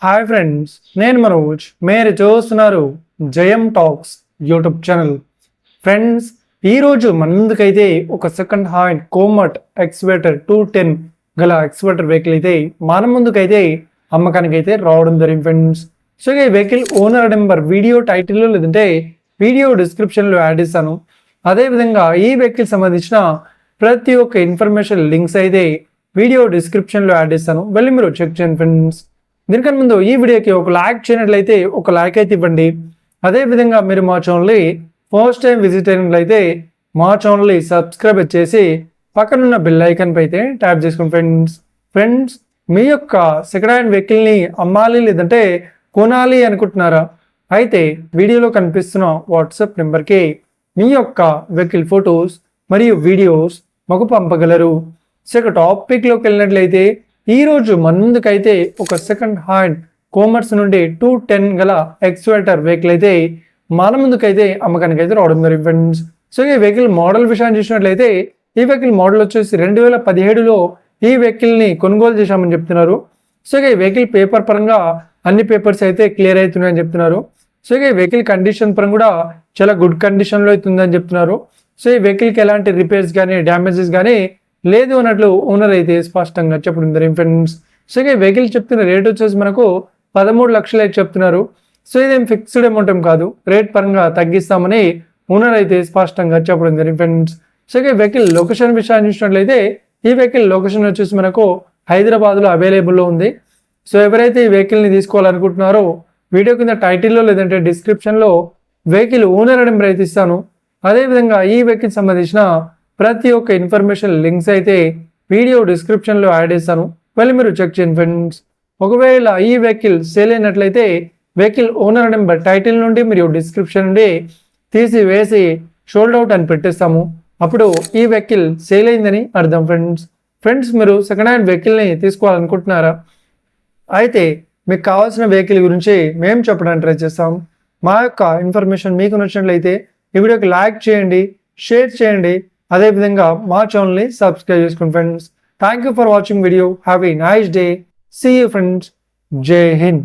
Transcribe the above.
Hi friends, నేను మనోజ్. మీరు చూస్తున్నారు జయం టాక్స్ యూట్యూబ్ ఛానల్. ఫ్రెండ్స్, ఈరోజు మన ముందుకైతే ఒక సెకండ్ హ్యాండ్ కోమట్ ఎక్స్వేటర్ 210 గల ఎక్స్వేటర్ వెహికల్ అయితే మన ముందుకైతే అమ్మకానికి అయితే రావడం జరిగింది ఫ్రెండ్స్. సో ఈ వెహికల్ ఓనర్ నెంబర్ వీడియో టైటిల్లో లేదంటే వీడియో డిస్క్రిప్షన్లో యాడ్ చేస్తాను. అదేవిధంగా ఈ వెహికల్ సంబంధించిన ప్రతి ఒక్క ఇన్ఫర్మేషన్ లింక్స్ అయితే వీడియో డిస్క్రిప్షన్లో యాడ్ చేస్తాను, వెళ్ళి మీరు చెక్ చేయండి ఫ్రెండ్స్. దీనికన్నా ముందు ఈ వీడియోకి ఒక లైక్ చేయనట్లయితే ఒక లైక్ అయితే ఇవ్వండి. అదేవిధంగా మీరు మా ఛానల్ని ఫస్ట్ టైం విజిట్ అయినట్లయితే మా ఛానల్ని సబ్స్క్రైబ్ చేసి పక్కనున్న బెల్ ఐకాన్ పై అయితే ట్యాప్ చేసుకోండి ఫ్రెండ్స్. మీ యొక్క సెకండ్ హ్యాండ్ వెహికల్ని అమ్మాలి లేదంటే కొనాలి అనుకుంటున్నారా? అయితే వీడియోలో కనిపిస్తున్న వాట్సాప్ నెంబర్కి మీ యొక్క వెహికల్ ఫొటోస్ మరియు వీడియోస్ మాకు పంపగలరు. సో ఇక టాపిక్లోకి వెళ్ళినట్లయితే ఈరోజు మన ముందుకైతే ఒక సెకండ్ హ్యాండ్ కోమర్స్ నుండి 210 గల ఎక్స్వేటర్ వెహికల్ అయితే మన ముందుకైతే అమ్మకానికి అయితే రావడం జరిగింది ఫ్రెండ్స్. సో ఈ వెహికల్ మోడల్ విషయాన్ని చూసినట్లయితే ఈ వెహికల్ మోడల్ వచ్చేసి 2017లో ఈ వెహికల్ని కొనుగోలు చేశామని చెప్తున్నారు. సో ఈ వెహికల్ పేపర్ పరంగా అన్ని పేపర్స్ అయితే క్లియర్ అవుతున్నాయని చెప్తున్నారు. సో ఈ వెహికల్ కండిషన్ పరంగా కూడా చాలా గుడ్ కండిషన్లో అవుతుందని చెప్తున్నారు. సో ఈ వెహికల్కి ఎలాంటి రిపేర్స్ కానీ డ్యామేజెస్ కానీ లేదు అన్నట్లు ఓనర్ అయితే స్పష్టంగా చెప్పడం జరిగింది ఫ్రెండ్స్. సో ఈ వెహికల్ చెప్తున్న రేట్ వచ్చేసి మనకు 13 లక్షలు అయితే చెప్తున్నారు. సో ఇదేం ఫిక్స్డ్ అమౌంట్ ఏం కాదు, రేట్ పరంగా తగ్గిస్తామని ఓనర్ అయితే స్పష్టంగా చెప్పడం జరిగింది ఫ్రెండ్స్. సో ఈ వెహికల్ లొకేషన్ విషయాన్ని చూసినట్లయితే ఈ వెహికల్ లొకేషన్ వచ్చేసి మనకు హైదరాబాద్లో అవైలబుల్లో ఉంది. సో ఎవరైతే ఈ వెహికల్ని తీసుకోవాలనుకుంటున్నారో వీడియో కింద టైటిల్లో లేదంటే డిస్క్రిప్షన్లో వెహికల్ ఓనర్ నెంబర్ అయితే ఇస్తాను. అదేవిధంగా ఈ వెహికల్ సంబంధించిన ప్రతి ఒక్క ఇన్ఫర్మేషన్ లింక్స్ అయితే వీడియో డిస్క్రిప్షన్లో యాడ్ చేస్తాను, వెళ్ళి మీరు చెక్ చేయండి ఫ్రెండ్స్. ఒకవేళ ఈ వెహికల్ సేల్ అయినట్లయితే వెహికల్ ఓనర్ నెంబర్ టైటిల్ నుండి మరియు డిస్క్రిప్షన్ నుండి తీసి వేసి షోల్డ్ అవుట్ అని పెట్టేస్తాము. అప్పుడు ఈ వెహికల్ సేల్ అయిందని అర్థం ఫ్రెండ్స్. మీరు సెకండ్ హ్యాండ్ వెహికల్ని తీసుకోవాలనుకుంటున్నారా? అయితే మీకు కావాల్సిన వెహికల్ గురించి మేము చెప్పడానికి ట్రై చేస్తాం. మా యొక్క ఇన్ఫర్మేషన్ మీకు నచ్చినట్లయితే ఈ వీడియోకి లైక్ చేయండి, షేర్ చేయండి, అదేవిధంగా మా ఛానల్ని సబ్స్క్రైబ్ చేసుకోండి friends. Thank you for watching video. Have a nice day. See you friends. Jai Hind.